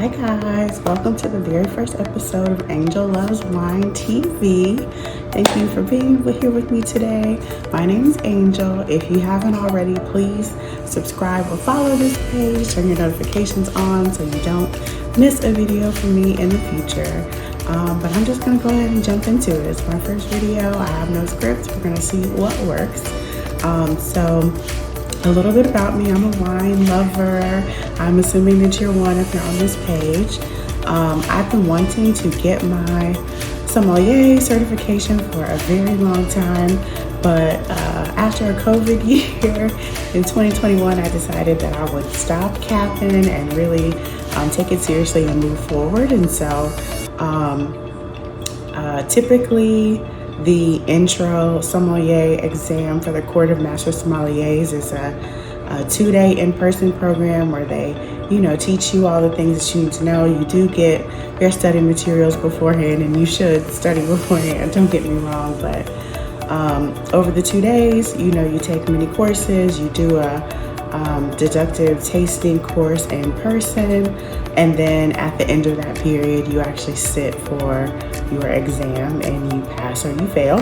Hi guys, welcome to the very first episode of Angel Loves Wine TV. Thank you for being here with me today. My name is Angel. If you haven't already, please subscribe or follow this page, turn your notifications on so you don't miss a video from me in the future. But I'm just gonna go ahead and jump into it. It's my first video. I have no script. We're gonna see what works. So a little bit about me. I'm a wine lover. I'm assuming that you're one if you're on this page. I've been wanting to get my sommelier certification for a very long time, but after a COVID year in 2021, I decided that I would stop capping and really take it seriously and move forward. And so typically the intro sommelier exam for the Court of Master Sommeliers is a 2-day in-person program where they, teach you all the things that you need to know. You do get your study materials beforehand, and you should study beforehand, don't get me wrong, but over the 2 days, you take many courses. You do a deductive tasting course in person, and then at the end of that period, you actually sit for your exam and you pass or you fail.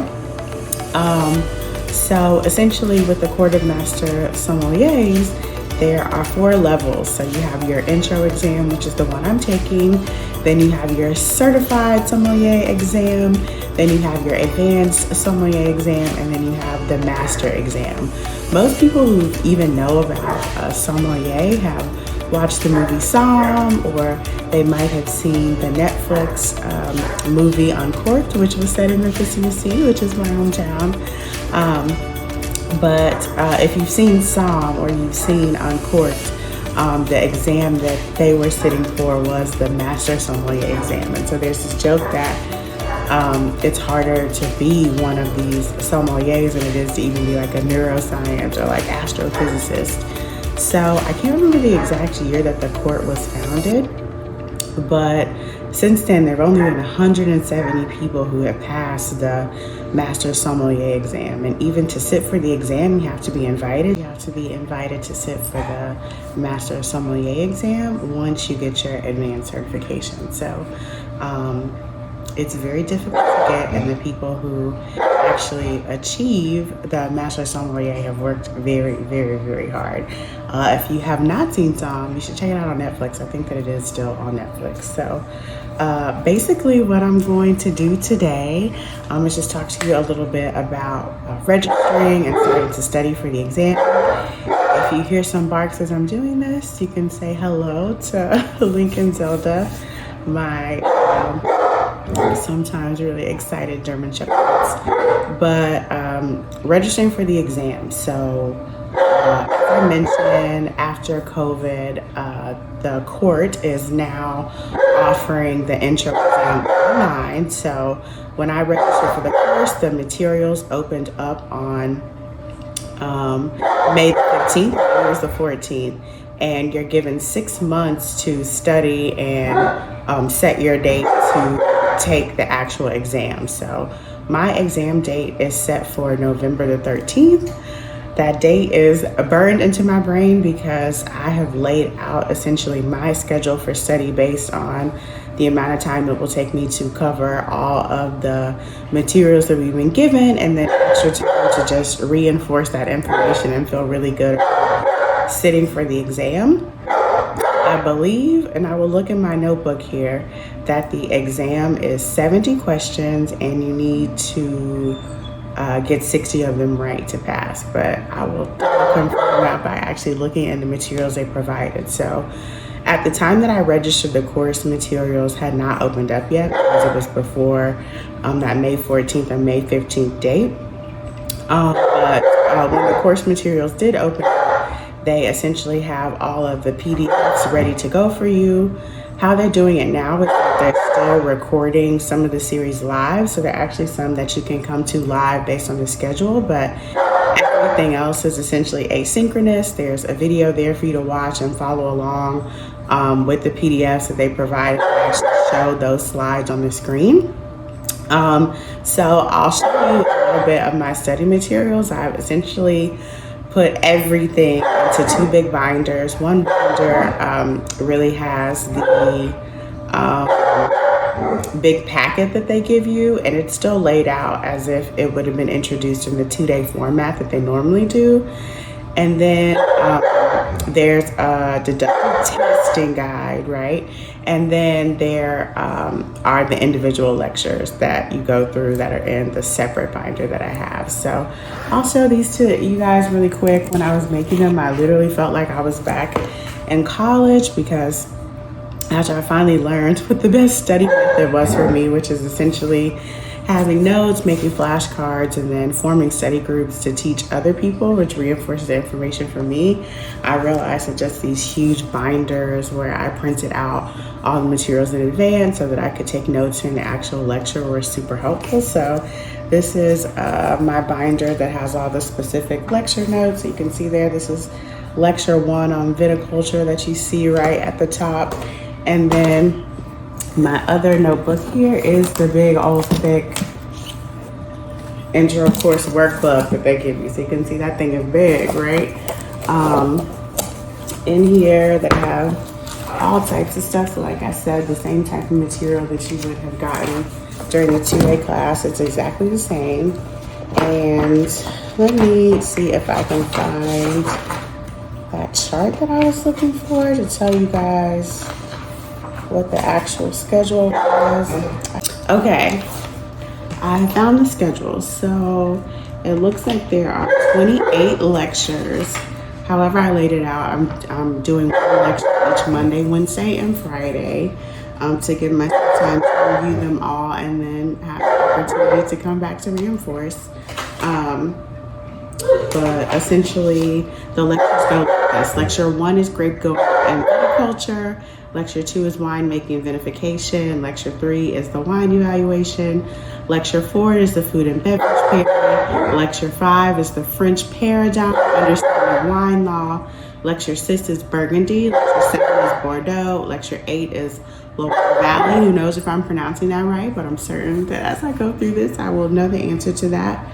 So essentially with the Court of Master Sommeliers, there are 4 levels. So you have your intro exam, which is the one I'm taking. Then you have your certified sommelier exam. Then you have your advanced sommelier exam, and then you have the master exam. Most people who even know about a sommelier have watched the movie Somm, or they might have seen the Netflix movie Uncorked, which was set in Memphis, Tennessee, which is my hometown. But if you've seen Somm or you've seen Uncorked, the exam that they were sitting for was the Master Sommelier exam. And so there's this joke that it's harder to be one of these sommeliers than it is to even be like a neuroscience or like astrophysicist. So I can't remember the exact year that the court was founded, but since then there have only been 170 people who have passed the Master Sommelier exam. And even to sit for the exam, you have to be invited. You have to be invited to sit for the Master Sommelier exam once you get your advanced certification. So it's very difficult to get, and the people who actually achieve the Master Sommelier have worked very, very, very hard. If you have not seen Somm, you should check it out on Netflix. I think that it is still on Netflix. So basically what I'm going to do today is just talk to you a little bit about registering and starting to study for the exam. If you hear some barks as I'm doing this, you can say hello to Lincoln Zelda, my sometimes really excited German shepherds. But registering for the exam. So as I mentioned, after COVID, the court is now offering the intro exam online. So when I registered for the course, the materials opened up on May the 15th. It was the 14th. And you're given 6 months to study and set your date to take the actual exam. So my exam date is set for November the 13th. That date is burned into my brain because I have laid out essentially my schedule for study based on the amount of time it will take me to cover all of the materials that we've been given, and then extra time to just reinforce that information and feel really good about sitting for the exam. I believe, and I will look in my notebook here, that the exam is 70 questions and you need to get 60 of them right to pass. But I will confirm that by actually looking at the materials they provided. So at the time that I registered, the course materials had not opened up yet because it was before that May 14th and May 15th date. But when the course materials did open up, they essentially have all of the PDFs ready to go for you. How they're doing it now is that they're still recording some of the series live. So there are actually some that you can come to live based on the schedule, but everything else is essentially asynchronous. There's a video there for you to watch and follow along with the PDFs that they provide to actually show those slides on the screen. So I'll show you a little bit of my study materials. I've essentially put everything into two big binders. One binder really has the big packet that they give you, and it's still laid out as if it would have been introduced in the 2-day format that they normally do. And then there's a deductive testing guide, right? And then there are the individual lectures that you go through that are in the separate binder that I have. So I'll show these to you guys really quick. When I was making them, I literally felt like I was back in college, because after I finally learned what the best study method was for me, which is essentially having notes, making flashcards, and then forming study groups to teach other people, which reinforces the information for me, I realized that just these huge binders where I printed out all the materials in advance so that I could take notes in the actual lecture were super helpful. So this is my binder that has all the specific lecture notes. You can see there, this is lecture 1 on viticulture that you see right at the top. And then my other notebook here is the big old thick intro course workbook that they give you. So you can see that thing is big, right? In here they have all types of stuff. So like I said, the same type of material that you would have gotten during the 2A class, it's exactly the same. And let me see if I can find that chart that I was looking for to tell you guys what the actual schedule was. Okay, I found the schedule. So it looks like there are 28 lectures. However I laid it out, I'm doing one lecture each Monday, Wednesday, and Friday to give myself time to review them all and then have the opportunity to come back to reinforce. But essentially, the lectures go like this. Lecture 1 is grape growing and viticulture. Lecture 2 is wine making and vinification. Lecture 3 is the wine evaluation. Lecture 4 is the food and beverage period. Lecture 5 is the French paradigm, understanding wine law. Lecture 6 is Burgundy. Lecture 7 is Bordeaux. Lecture 8 is Loire Valley. Who knows if I'm pronouncing that right, but I'm certain that as I go through this, I will know the answer to that.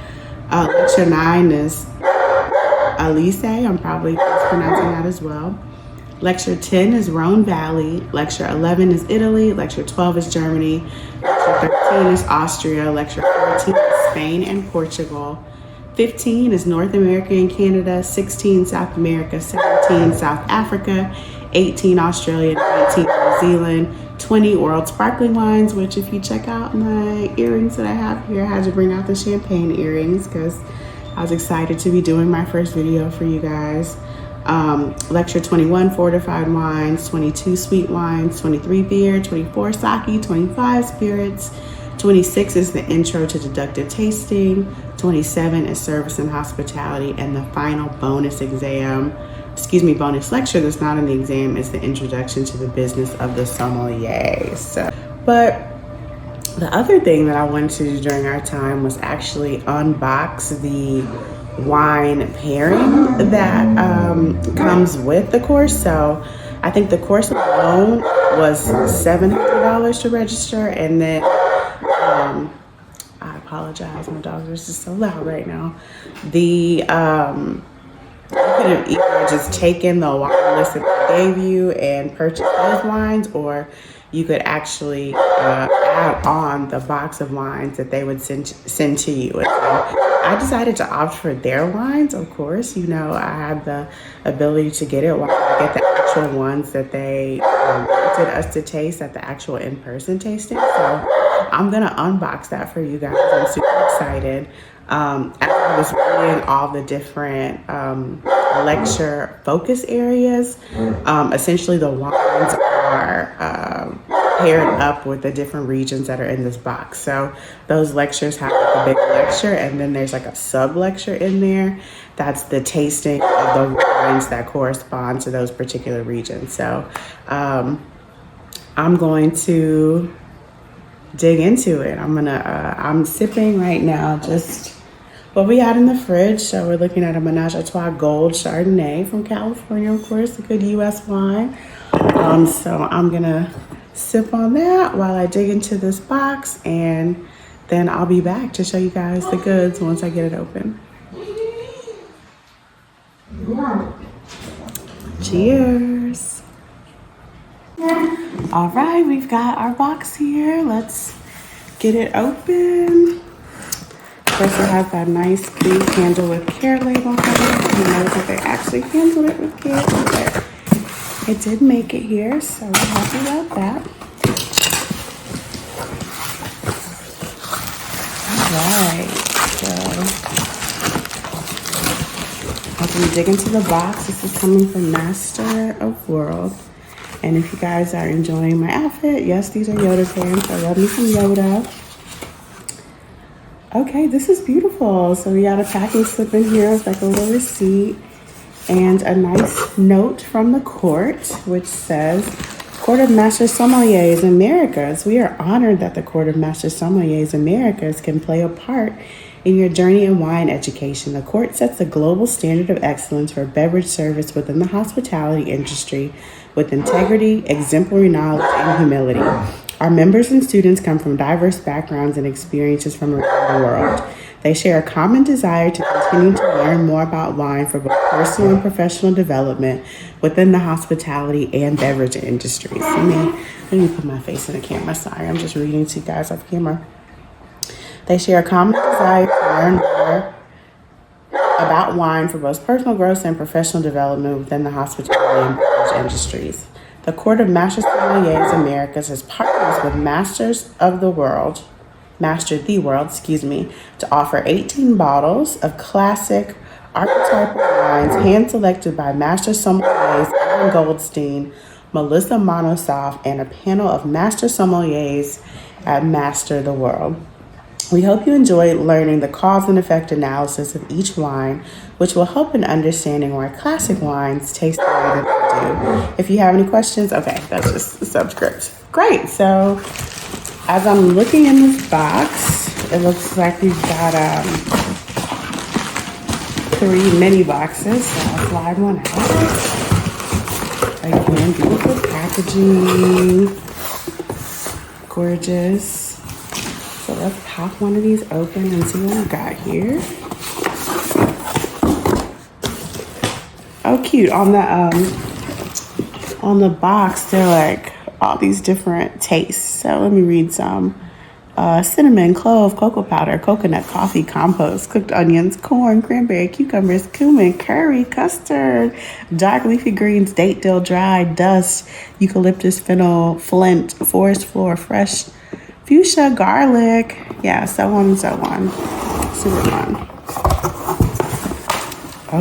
Lecture 9 is Elise. I'm probably mispronouncing that as well. Lecture 10 is Rhone Valley. Lecture 11 is Italy. Lecture 12 is Germany. Lecture 13 is Austria. Lecture 14 is Spain and Portugal. 15 is North America and Canada. 16 South America. 17 South Africa. 18 Australia. 19 New Zealand. 20 World Sparkling Wines, which if you check out my earrings that I have here, I had to bring out the champagne earrings because I was excited to be doing my first video for you guys. Lecture 21, fortified wines, 22 sweet wines, 23 beer, 24 sake, 25 spirits, 26 is the intro to deductive tasting, 27 is service and hospitality, and the final bonus lecture that's not in the exam is the introduction to the business of the sommelier. But the other thing that I wanted to do during our time was actually unbox the wine pairing that comes with the course. So I think the course alone was $700 to register, and then I apologize, my dogs are just so loud right now. You could have either just taken the wine list that they gave you and purchased those wines, or you could actually add on the box of wines that they would send to you. And I decided to opt for their wines, of course. You know, I had the ability to get it while I get the actual ones that they wanted us to taste at the actual in-person tasting. So I'm going to unbox that for you guys. I'm super excited. As I was reading all the different lecture focus areas, essentially the wines are paired up with the different regions that are in this box. So those lectures have like a big lecture, and then there's like a sub lecture in there that's the tasting of the wines that correspond to those particular regions. So I'm going to dig into it. I'm sipping right now just what we had in the fridge. So we're looking at a Menage a Trois Gold Chardonnay from California, of course, a good U.S. wine. So I'm gonna sip on that while I dig into this box, and then I'll be back to show you guys the goods once I get it open. Cheers. All right, we've got our box here. Let's get it open. First, it has that nice big handle with care label on it. Who knows if they actually handled it with care, but it did make it here, so we're happy about that. All right, so as we dig into the box, this is coming from Master of World. And if you guys are enjoying my outfit, yes, these are Yoda pants. I love me some Yoda. Okay, this is beautiful. So we got a packing slip in here with like a little receipt and a nice note from the court, which says, Court of Master Sommeliers Americas. We are honored that the Court of Master Sommeliers Americas can play a part in your journey in wine education. The court sets the global standard of excellence for beverage service within the hospitality industry with integrity, exemplary knowledge, and humility. Our members and students come from diverse backgrounds and experiences from around the world. They share a common desire to continue to learn more about wine for both personal and professional development within the hospitality and beverage industries. Let me put my face in the camera. Sorry, I'm just reading to you guys off camera. They share a common desire to learn more about wine for both personal growth and professional development within the hospitality and beverage industries. The Court of Master Sommeliers Americas has partners with Master the World, to offer 18 bottles of classic archetypal wines hand-selected by Master Sommeliers Evan Goldstein, Melissa Monosoff, and a panel of Master Sommeliers at Master the World. We hope you enjoy learning the cause and effect analysis of each wine, which will help in understanding why classic wines taste the way that they do. If you have any questions, okay, that's just the subscript. Great, so as I'm looking in this box, it looks like we've got 3 mini boxes, so I'll slide one out. Again, beautiful packaging, gorgeous. So let's pop one of these open and see what we got here. Oh, cute. On the box, they're like all these different tastes. So let me read some. Cinnamon, clove, cocoa powder, coconut, coffee, compost, cooked onions, corn, cranberry, cucumbers, cumin, curry, custard, dark leafy greens, date dill, dried, dust, eucalyptus, fennel, flint, forest floor, fresh fuchsia, garlic, yeah, so on and so on. Super fun.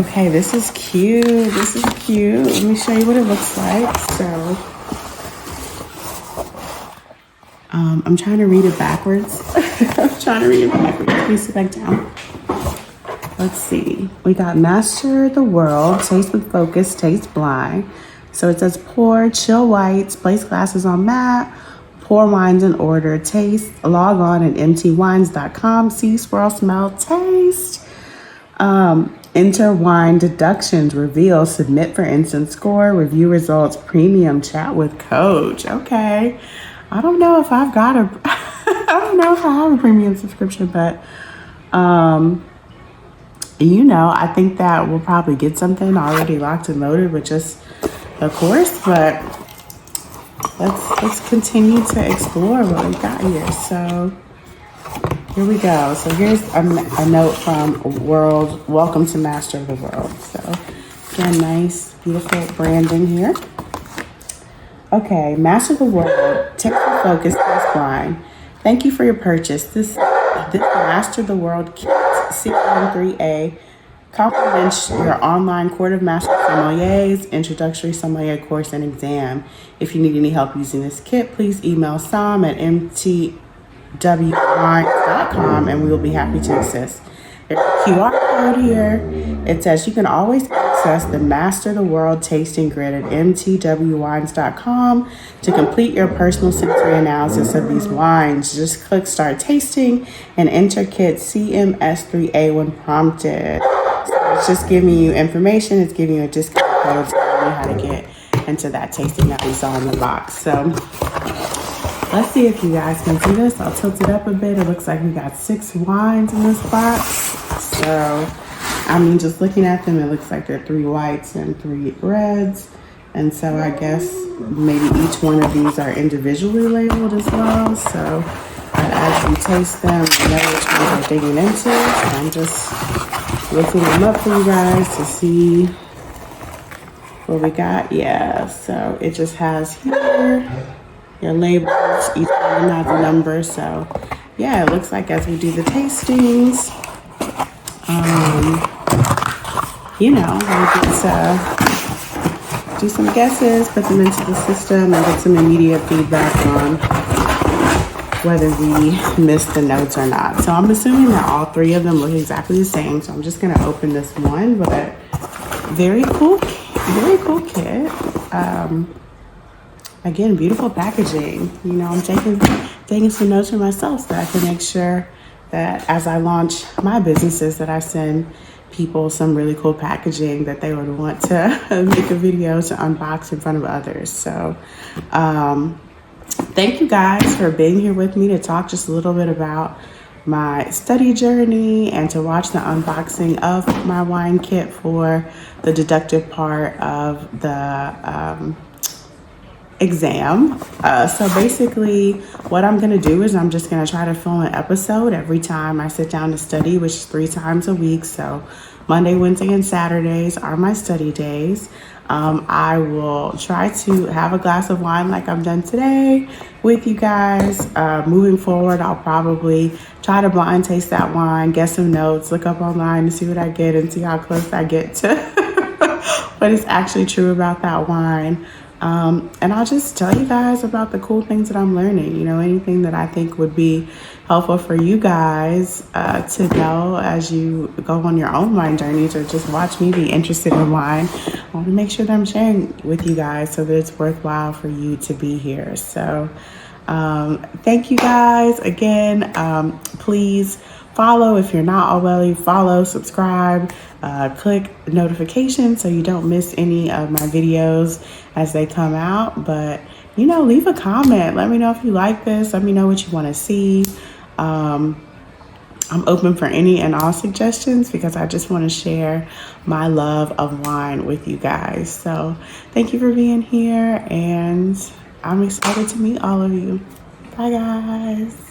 Okay, this is cute. Let me show you what it looks like. So, I'm trying to read it backwards. Please sit back down. Let's see. We got Master the World, Taste with Focus, Taste Blind. So it says pour, chill whites, place glasses on mat, pour wines in order, taste, log on at mtwines.com, see, swirl, smell, taste. Enter wine deductions, reveal, submit for instant score, review results, premium, chat with coach. Okay. I don't know if I've got I don't know if I have a premium subscription, but, I think that we'll probably get something already locked and loaded with just the course, but let's continue to explore what we got here. So here we go. So here's a note from World. Welcome to Master of the World. So again, nice, beautiful branding here. Okay, Master of the World, take the focus, taste blind. Thank you for your purchase. This Master of the World kit, C13A, complements your online Court of Master Sommeliers Introductory Sommelier course and exam. If you need any help using this kit, please email som@mtwines.com and we will be happy to assist. There's a QR code here. It says you can always access the Master the World Tasting Grid at mtwines.com to complete your personal sensory analysis of these wines. Just click Start Tasting and enter kit CMS3A when prompted. So it's just giving you information. It's giving you a discount code to tell you how to get into that tasting that we saw in the box. So let's see if you guys can see this. I'll tilt it up a bit. It looks like we got 6 wines in this box. So I mean, just looking at them, it looks like they're 3 whites and 3 reds. And so I guess maybe each one of these are individually labeled as well. So as you taste them, you know which ones you're digging into. So I'm just looking them up for you guys to see what we got. Yeah, so it just has here your labels. Each one has a number. So yeah, it looks like as we do the tastings, you know, we'll get to do some guesses, put them into the system, and get some immediate feedback on whether we missed the notes or not. So I'm assuming that all 3 of them look exactly the same. So I'm just gonna open this one, but very cool kit. Again, beautiful packaging. You know, I'm taking some notes for myself so I can make sure that as I launch my businesses that I send people some really cool packaging that they would want to make a video to unbox in front of others. So thank you guys for being here with me to talk just a little bit about my study journey and to watch the unboxing of my wine kit for the deductive part of the exam. So basically what I'm going to do is I'm just going to try to film an episode every time I sit down to study, which is 3 times a week. So Monday, Wednesday, and Saturdays are my study days. I will try to have a glass of wine like I've done today with you guys. Moving forward, I'll probably try to blind taste that wine, get some notes, look up online to see what I get and see how close I get to what is actually true about that wine. And I'll just tell you guys about the cool things that I'm learning, you know, anything that I think would be helpful for you guys to know as you go on your own wine journeys or just watch me be interested in wine. I want to make sure that I'm sharing with you guys so that it's worthwhile for you to be here. So thank you guys again. Please follow if you're not already. Follow, subscribe, click notifications so you don't miss any of my videos as they come out. But you know, leave a comment. Let me know if you like this. Let me know what you want to see. I'm open for any and all suggestions because I just want to share my love of wine with you guys. So thank you for being here, and I'm excited to meet all of you. Bye guys.